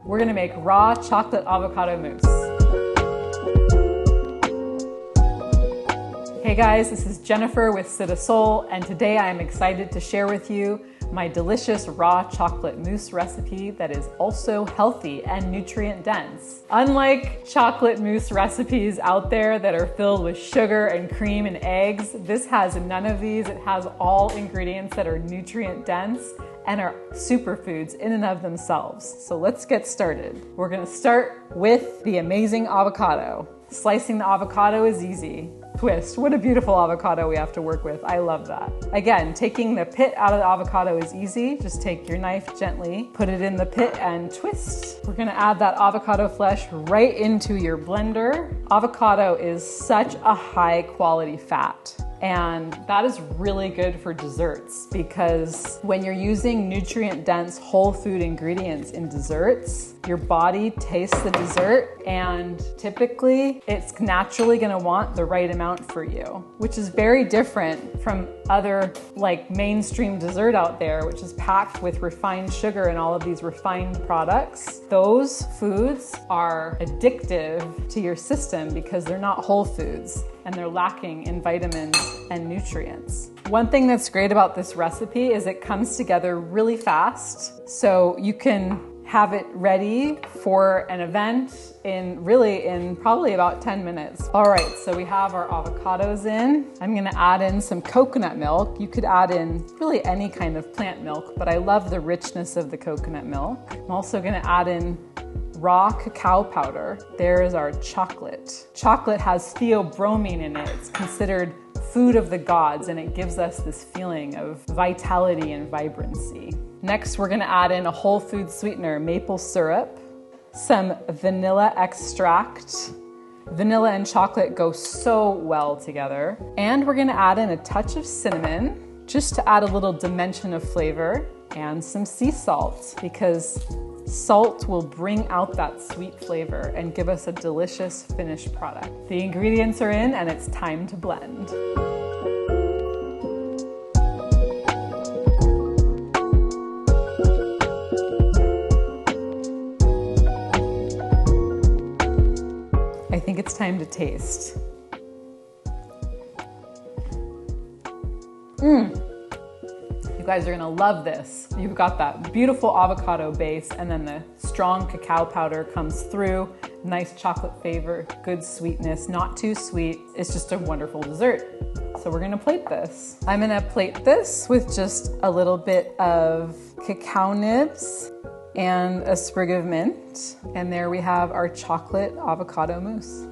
We're gonna make raw chocolate avocado mousse. Hey guys, this is Jennifer with Citisoul, and today I am excited to share with you my delicious raw chocolate mousse recipe that is also healthy and nutrient dense. Unlike chocolate mousse recipes out there that are filled with sugar and cream and eggs, this has none of these. It has all ingredients that are nutrient dense and are superfoods in and of themselves. So let's get started. We're gonna start with the amazing avocado. Slicing the avocado is easy. Twist, what a beautiful avocado we have to work with. I love that. Again, taking the pit out of the avocado is easy. Just take your knife gently, put it in the pit and twist. We're gonna add that avocado flesh right into your blender. Avocado is such a high quality fat. And that is really good for desserts because when you're using nutrient-dense whole food ingredients in desserts, your body tastes the dessert and typically it's naturally gonna want the right amount for you, which is very different from other like mainstream dessert out there, which is packed with refined sugar and all of these refined products. Those foods are addictive to your system because they're not whole foods and they're lacking in vitamins and nutrients. One thing that's great about this recipe is it comes together really fast, so you can have it ready for an event in probably about 10 minutes. All right, so we have our avocados in. I'm gonna add in some coconut milk. You could add in really any kind of plant milk, but I love the richness of the coconut milk. I'm also gonna add in raw cacao powder. There is our chocolate. Chocolate has theobromine in it. It's considered food of the gods, and it gives us this feeling of vitality and vibrancy. Next, we're gonna add in a whole food sweetener, maple syrup, some vanilla extract. Vanilla and chocolate go so well together. And we're gonna add in a touch of cinnamon, just to add a little dimension of flavor, and some sea salt, because salt will bring out that sweet flavor and give us a delicious finished product. The ingredients are in and it's time to blend. I think it's time to taste. You guys are gonna love this. You've got that beautiful avocado base and then the strong cacao powder comes through, nice chocolate flavor, good sweetness, not too sweet. It's just a wonderful dessert. So we're gonna plate this. I'm gonna plate this with just a little bit of cacao nibs and a sprig of mint. And there we have our chocolate avocado mousse.